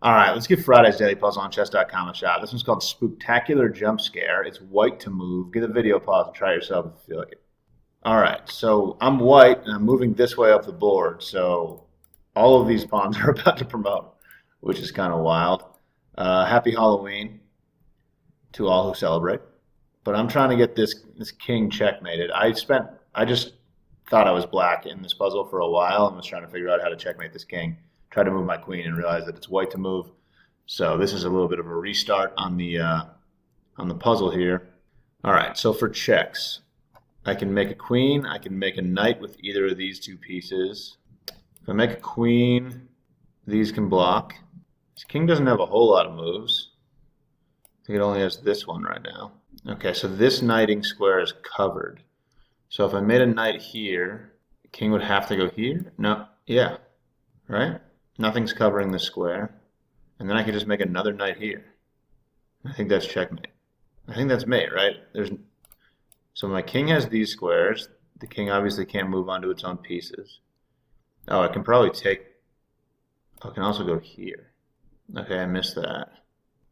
All right, let's give Friday's Daily Puzzle on chess.com a shot. This one's called Spooktacular Jump Scare. It's white to move. Get the video pause and try it yourself if you feel like it. All right, so I'm white and I'm moving this way up the board. So all of these pawns are about to promote, which is kind of wild. Happy Halloween to all who celebrate. But I'm trying to get this king checkmated. I just thought I was black in this puzzle for a while and was trying to figure out how to checkmate this king. Tried to move my queen and realized that it's white to move. So this is a little bit of a restart on the puzzle here. All right, so for checks, I can make a queen. I can make a knight with either of these two pieces. If I make a queen, these can block. This king doesn't have a whole lot of moves. I think it only has this one right now. Okay, so this knighting square is covered. So if I made a knight here, the king would have to go here? No, yeah, right? Nothing's covering the square. And then I could just make another knight here. I think that's checkmate. I think that's mate, right? So my king has these squares. The king obviously can't move onto its own pieces. Oh, I can probably take... Oh, I can also go here. Okay, I missed that.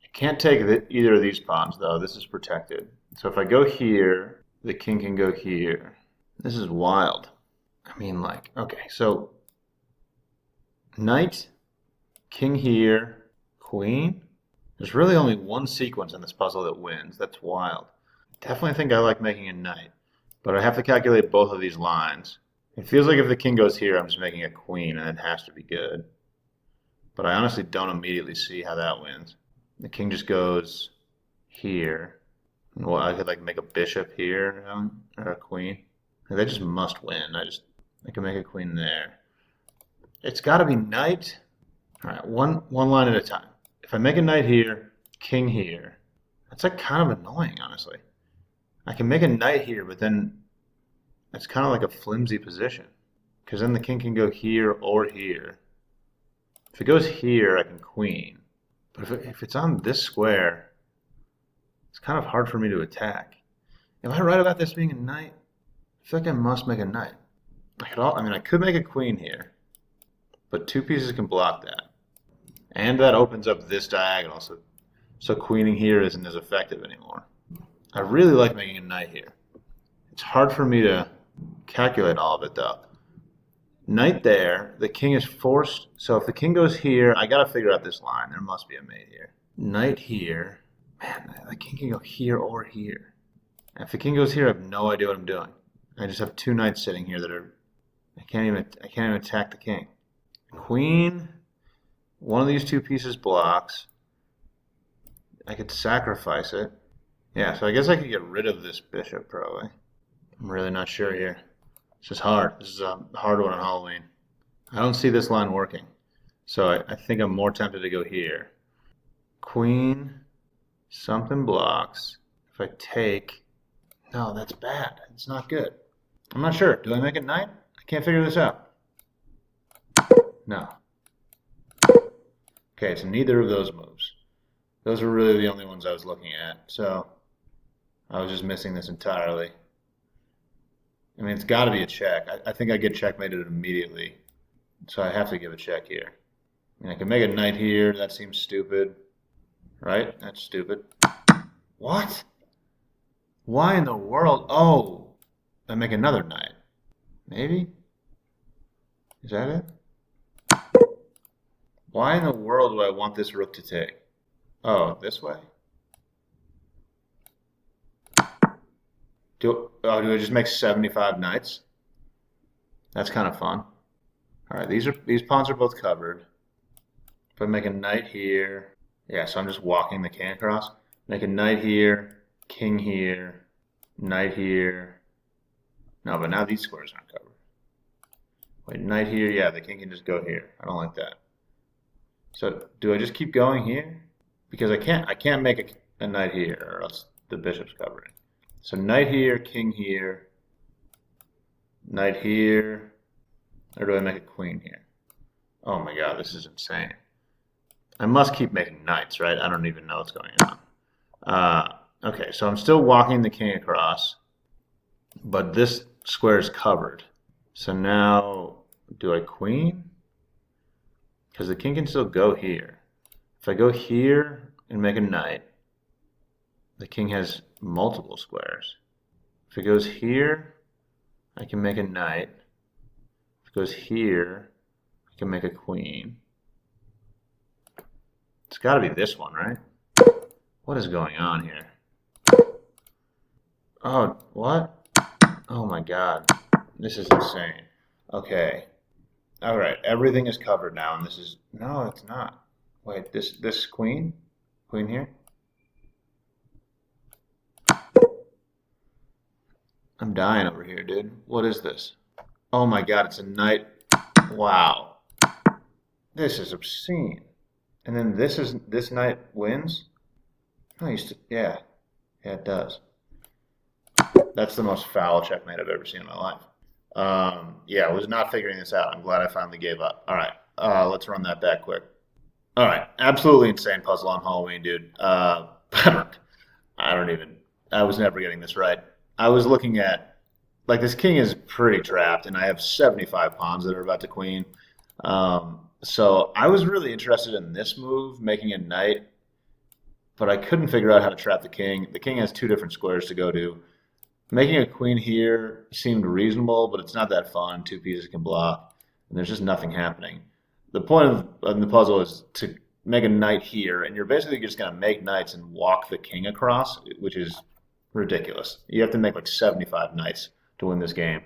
I can't take either of these pawns, though. This is protected. So if I go here, the king can go here. This is wild. I mean, like, okay, so knight, king here, queen. There's really only one sequence in this puzzle that wins. That's wild. Definitely think I like making a knight, but I have to calculate both of these lines. It feels like if the king goes here, I'm just making a queen, and it has to be good. But I honestly don't immediately see how that wins. The king just goes here. Well, I could like make a bishop here, or a queen. They just must win. I can make a queen there. It's got to be knight. All right, one line at a time. If I make a knight here, king here, that's like kind of annoying, honestly. I can make a knight here, but then it's kind of like a flimsy position. Because then the king can go here or here. If it goes here, I can queen. But if it's on this square, it's kind of hard for me to attack. Am I right about this being a knight? I feel like I must make a knight. I could make a queen here, but two pieces can block that. And that opens up this diagonal, so queening here isn't as effective anymore. I really like making a knight here. It's hard for me to calculate all of it, though. Knight there, the king is forced, so if the king goes here, I gotta figure out this line. There must be a mate here. Knight here. Man, the king can go here or here. If the king goes here, I have no idea what I'm doing. I just have two knights sitting here that are... I can't even attack the king. Queen... One of these two pieces blocks. I could sacrifice it. Yeah, so I guess I could get rid of this bishop, probably. I'm really not sure here. It's just hard. This is a hard one on Halloween. I don't see this line working. So I think I'm more tempted to go here. Queen, something blocks. If I take... No, that's bad. It's not good. I'm not sure. Do I make a knight? I can't figure this out. No. Okay, so neither of those moves. Those were really the only ones I was looking at. So I was just missing this entirely. I mean, it's got to be a check. I think I get checkmated immediately. So I have to give a check here. I mean, I can make a knight here. That seems stupid. Right? That's stupid. What? Why in the world? Oh, I make another knight. Maybe? Is that it? Why in the world do I want this rook to take? Oh, this way? Do I just make 75 knights? That's kind of fun. All right, these pawns are both covered. If I make a knight here, yeah, so I'm just walking the king across. Make a knight here, king here, knight here. No, but now these squares aren't covered. Wait, knight here, yeah, the king can just go here. I don't like that. So do I just keep going here? Because I can't make a knight here, or else the bishop's covering. So knight here, king here, knight here, or do I make a queen here? Oh my god, this is insane. I must keep making knights, right? I don't even know what's going on. Okay, so I'm still walking the king across, but this square is covered. So now, do I queen? Because the king can still go here. If I go here and make a knight, the king has multiple squares. If it goes here, I can make a knight. If it goes here, I can make a queen. It's got to be this one, right? What is going on here? Oh, what? Oh my God. This is insane. Okay. All right. Everything is covered now, and this is... No, it's not. Wait, this queen? Queen here? I'm dying over here, dude. What is this? Oh my God, it's a knight. Wow. This is obscene. And then this knight wins? Oh, yeah. Yeah, it does. That's the most foul checkmate I've ever seen in my life. Yeah, I was not figuring this out. I'm glad I finally gave up. All right, let's run that back quick. All right, absolutely insane puzzle on Halloween, dude. I was never getting this right. I was looking at, like, this king is pretty trapped, and I have 75 pawns that are about to queen. So I was really interested in this move, making a knight, but I couldn't figure out how to trap the king. The king has two different squares to go to. Making a queen here seemed reasonable, but it's not that fun. Two pieces can block, and there's just nothing happening. The point of the puzzle is to make a knight here, and you're basically just going to make knights and walk the king across, which is ridiculous. You have to make like 75 knights to win this game,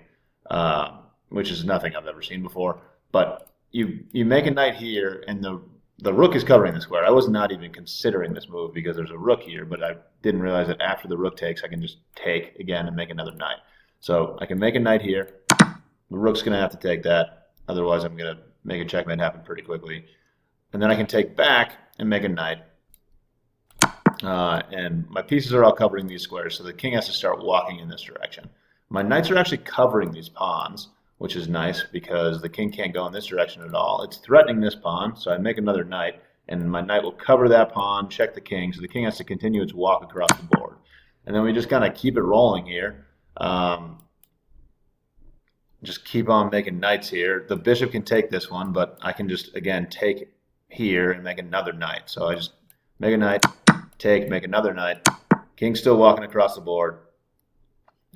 which is nothing I've ever seen before. But you make a knight here, and the rook is covering the square. I was not even considering this move because there's a rook here, but I didn't realize that after the rook takes, I can just take again and make another knight. So I can make a knight here. The rook's going to have to take that. Otherwise, I'm going to make a checkmate happen pretty quickly. And then I can take back and make a knight. And my pieces are all covering these squares, so the king has to start walking in this direction. My knights are actually covering these pawns, which is nice because the king can't go in this direction at all. It's threatening this pawn, so I make another knight, and my knight will cover that pawn, check the king, so the king has to continue its walk across the board. And then we just kind of keep it rolling here. Just keep on making knights here. The bishop can take this one, but I can just, again, take here and make another knight. So I just make a knight, take, make another knight. King's still walking across the board.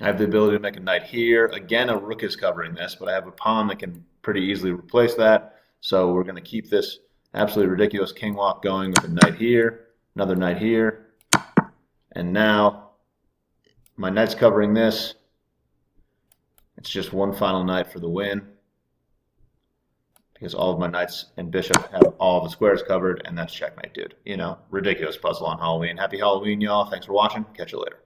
I have the ability to make a knight here. Again, a rook is covering this, but I have a pawn that can pretty easily replace that. So we're going to keep this absolutely ridiculous king walk going with a knight here, another knight here. And now my knight's covering this. It's just one final knight for the win because all of my knights and bishop have all the squares covered, and that's checkmate, dude. You know, ridiculous puzzle on Halloween. Happy Halloween, y'all. Thanks for watching. Catch you later.